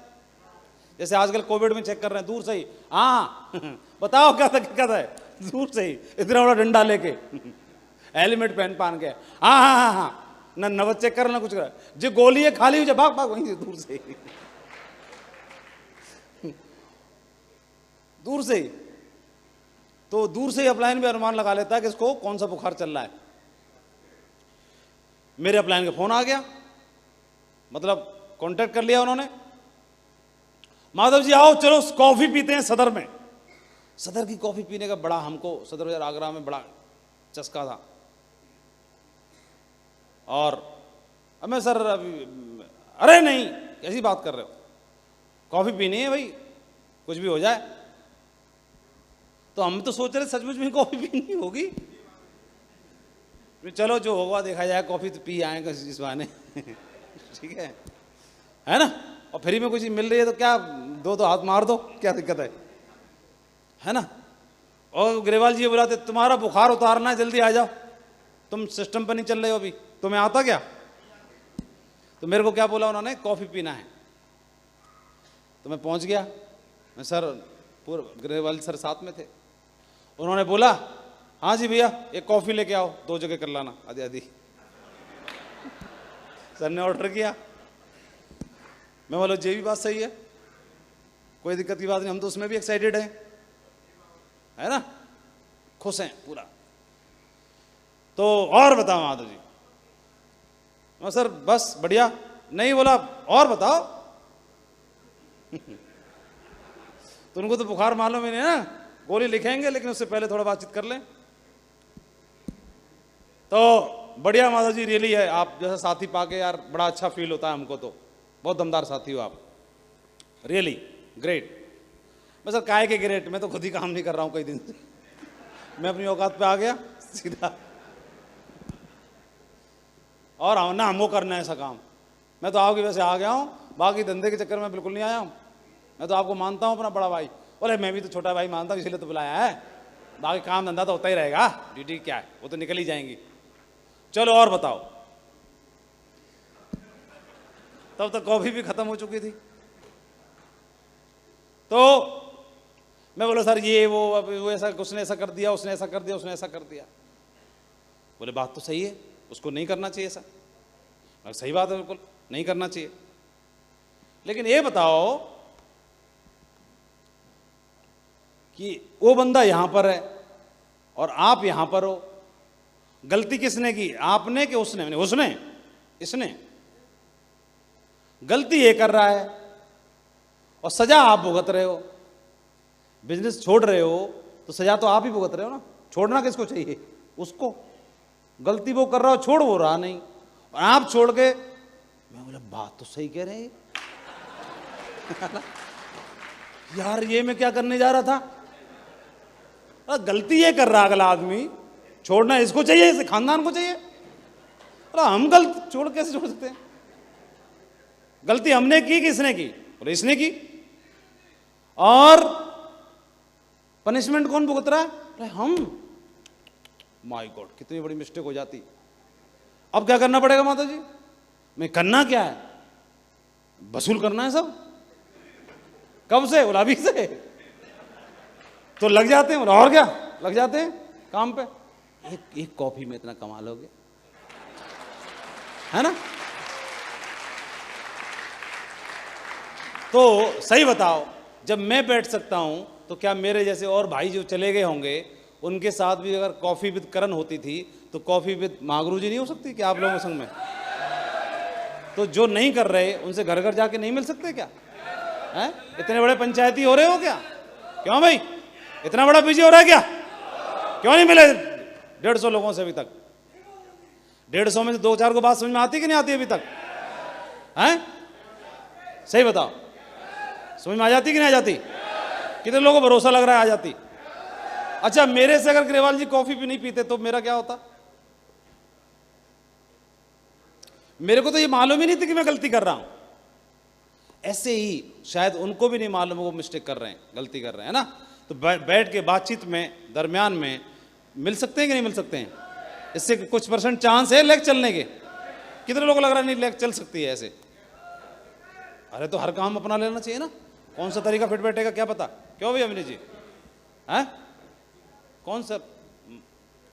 जैसे आजकल कोविड में चेक कर रहे हैं दूर से ही। हाँ बताओ क्या था, दूर से ही इतना बड़ा डंडा लेके, हेलमेट पहन के, हाँ हाँ हाँ हाँ, ना नब्ज चेक कर ना कुछ कर, जो गोली है खाली हुई, भाग भाग वहीं से, दूर से ही, दूर से ही। तो दूर से ही अपलाइन भी अनुमान लगा लेता है कि इसको कौन सा बुखार चल रहा है। मेरे अपलाइन का फोन आ गया, मतलब कांटेक्ट कर लिया उन्होंने, माधव जी आओ चलो कॉफी पीते हैं सदर में। सदर की कॉफी पीने का बड़ा हमको सदर बाजार आगरा में बड़ा चस्का था। और अब मैं सर अभी, अरे नहीं कैसी बात कर रहे हो, कॉफी पीनी है भाई, कुछ भी हो जाए। तो हम तो सोच रहे सचमुच में कॉफी पीनी होगी। चलो जो होगा देखा जाए, कॉफी तो पी आएंगे इस बहाने ठीक है ना। और फ्री में कुछ मिल रही है तो क्या, दो हाथ मार दो, क्या दिक्कत है ना। और ग्रेवाल जी बुलाते, तुम्हारा बुखार उतारना है, जल्दी आ जाओ, तुम सिस्टम पर नहीं चल रहे हो अभी, तुम्हें आता क्या। तो मेरे को क्या बोला उन्होंने, कॉफी पीना है। तो मैं पहुंच गया, मैं सर पूरे ग्रेवाल सर साथ में थे। उन्होंने बोला हाँ जी भैया एक कॉफी लेके आओ, 2 जगह कर लाना आधी आधी। सर ने ऑर्डर किया। मैं बोला ये भी बात सही है, कोई दिक्कत की बात नहीं, हम तो उसमें भी एक्साइटेड हैं, है ना, खुश हैं पूरा। तो और बताओ माधव जी। मैं सर बस बढ़िया। नहीं बोला और बताओ तो उनको तो बुखार मालूम ही नहीं ना, गोली लिखेंगे लेकिन उससे पहले थोड़ा बातचीत कर लें। तो बढ़िया माधव जी, रियली है आप जैसा साथी पाके यार बड़ा अच्छा फील होता है हमको, तो बहुत दमदार साथी हो आप, रियली ग्रेट। मैं सर काहे के ग्रेट, मैं तो खुद ही काम नहीं कर रहा हूँ कई दिन से, मैं अपनी औकात पे आ गया सीधा। और आओ ना हमको करना है ऐसा काम, मैं तो आपकी वजह से आ गया हूँ, बाकी धंधे के चक्कर में बिल्कुल नहीं आया हूँ। मैं तो आपको मानता हूँ अपना बड़ा भाई, बोले मैं भी तो छोटा भाई मानता हूँ, इसलिए तो बुलाया है, बाकी काम धंधा तो होता ही रहेगा, ड्यूटी क्या है वो तो निकल ही जाएंगी। चलो और बताओ। तब तक कॉफी भी खत्म हो चुकी थी। तो मैं बोला सर ये वो ऐसा, उसने ऐसा कर दिया, उसने ऐसा कर दिया, उसने ऐसा कर दिया। बोले बात तो सही है, उसको नहीं करना चाहिए ऐसा। सही बात है, बिल्कुल नहीं करना चाहिए। लेकिन ये बताओ कि वो बंदा यहां पर है और आप यहां पर हो, गलती किसने की, आपने कि उसने? उसने, इसने। गलती ये कर रहा है और सजा आप भुगत रहे हो। बिजनेस छोड़ रहे हो तो सजा तो आप ही भुगत रहे हो ना, छोड़ना किसको चाहिए? उसको। गलती वो कर रहा हो, छोड़ वो रहा नहीं, और आप छोड़ के। मैं बोला बात तो सही कह रहे हैं यार, ये मैं क्या करने जा रहा था। गलती ये कर रहा अगला आदमी, छोड़ना इसको चाहिए, इसे खानदान को चाहिए। हम गलत छोड़ कैसे छोड़ सकते हैं? गलती हमने की कि इसने की? बोले इसने की। और पनिशमेंट कौन भुगत रहा है? अरे हम। माय गॉड, कितनी बड़ी मिस्टेक हो जाती। अब क्या करना पड़ेगा माता जी? मैं करना क्या है? वसूल करना है सब। कब से? बोला अभी से। तो लग जाते हैं, और क्या लग जाते हैं काम पे। एक कॉफी में इतना कमा लोगे, है ना। तो सही बताओ, जब मैं बैठ सकता हूं तो क्या मेरे जैसे और भाई जो चले गए होंगे उनके साथ भी अगर कॉफी विद करण होती थी तो कॉफी विद महागुरु जी नहीं हो सकती क्या आप लोगों के संग में? तो जो नहीं कर रहे उनसे घर घर जाके नहीं मिल सकते क्या? हैं? इतने बड़े पंचायती हो रहे हो क्या? क्यों भाई, इतना बड़ा बिजी हो रहा है क्या? क्यों नहीं मिले 150 लोगों से अभी तक? 150 में से 2-4 को बात समझ में आती कि नहीं आती अभी तक? हैं? सही बताओ, समझ में आ जाती कि नहीं आ जाती? कितने लोगों को भरोसा लग रहा है आ जाती? अच्छा, मेरे से अगर ग्रेवाल जी कॉफी भी नहीं पीते तो मेरा क्या होता? मेरे को तो ये मालूम ही नहीं था कि मैं गलती कर रहा हूं। ऐसे ही शायद उनको भी नहीं मालूम वो मिस्टेक कर रहे हैं, गलती कर रहे हैं ना। तो बैठ के बातचीत में दरमियान में मिल सकते हैं कि नहीं मिल सकते हैं? इससे कुछ % चांस है लेग चलने के। कितने लोगों को लग रहा है नहीं लेग चल सकती है ऐसे? अरे तो हर काम अपना लेना चाहिए ना, कौन सा तरीका फिट बैठेगा क्या पता। क्यों भाई अभिनय जी? हैं? कौन सा,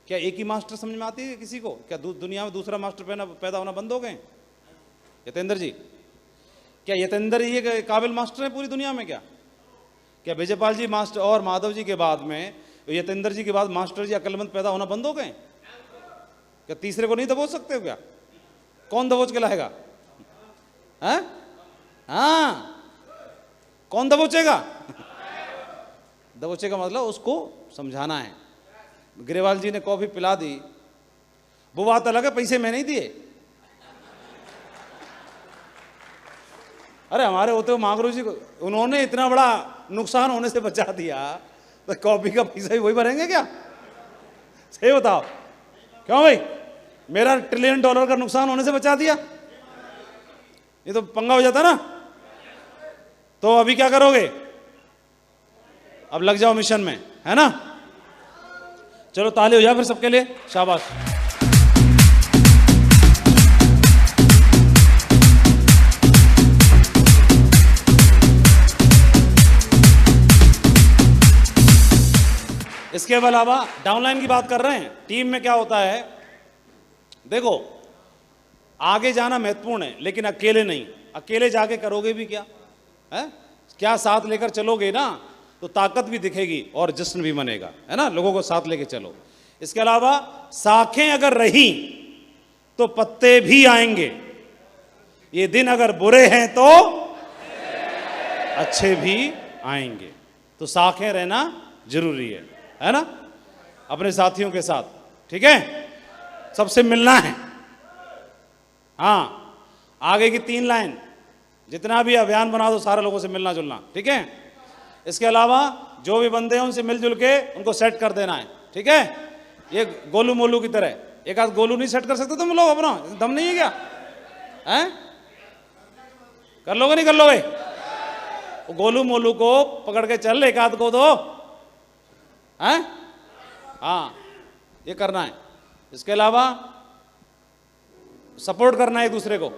क्या एक ही मास्टर समझ में आती है किसी को? क्या दुनिया में दूसरा मास्टर पैदा होना बंद हो गए? यतेंद्र जी, क्या यतेंद्र ही एक काबिल मास्टर है पूरी दुनिया में? क्या विजयपाल जी मास्टर और माधव जी के बाद में यतेंद्र जी के बाद मास्टर जी अक्लमंद पैदा होना बंद हो गए? क्या तीसरे को नहीं दबोच सकते हो क्या? कौन दबोच के लाएगा? हैं? हाँ, कौन दबोचेगा? दबोचेगा मतलब उसको समझाना है। ग्रेवाल जी ने कॉफी पिला दी, वो बात अलग है, पैसे मैं नहीं दिए। अरे हमारे होते हुए महागुरु जी को उन्होंने इतना बड़ा नुकसान होने से बचा दिया, तो कॉफी का पैसा भी वही भरेंगे क्या? सही बताओ, क्यों भाई? मेरा $1 ट्रिलियन का नुकसान होने से बचा दिया, ये तो पंगा हो जाता ना। तो अभी क्या करोगे? अब लग जाओ मिशन में, है ना? चलो ताली हो जाए फिर सबके लिए, शाबाश। इसके अलावा डाउनलाइन की बात कर रहे हैं। टीम में क्या होता है, देखो आगे जाना महत्वपूर्ण है, लेकिन अकेले नहीं। अकेले जाके करोगे भी क्या है? क्या साथ लेकर चलोगे ना तो ताकत भी दिखेगी और जश्न भी मनेगा, है ना? लोगों को साथ लेके चलो। इसके अलावा शाखें अगर रही तो पत्ते भी आएंगे। ये दिन अगर बुरे हैं तो अच्छे भी आएंगे। तो शाखें रहना जरूरी है ना? अपने साथियों के साथ, ठीक है? सबसे मिलना है। हाँ, आगे की 3 लाइन, जितना भी अभियान बना दो सारे लोगों से मिलना जुलना, ठीक है? इसके अलावा जो भी बंदे हैं उनसे मिलजुल के उनको सेट कर देना है, ठीक है? ये गोलू मोलू की तरह एक आध गोलू नहीं सेट कर सकते तुम लोग? अपना दम नहीं है क्या? हैं? कर लोगे नहीं कर लोगे? गोलू मोलू को पकड़ के चल, एक आध को दो, हैं? हाँ, ये करना है। इसके अलावा सपोर्ट करना है एक दूसरे को।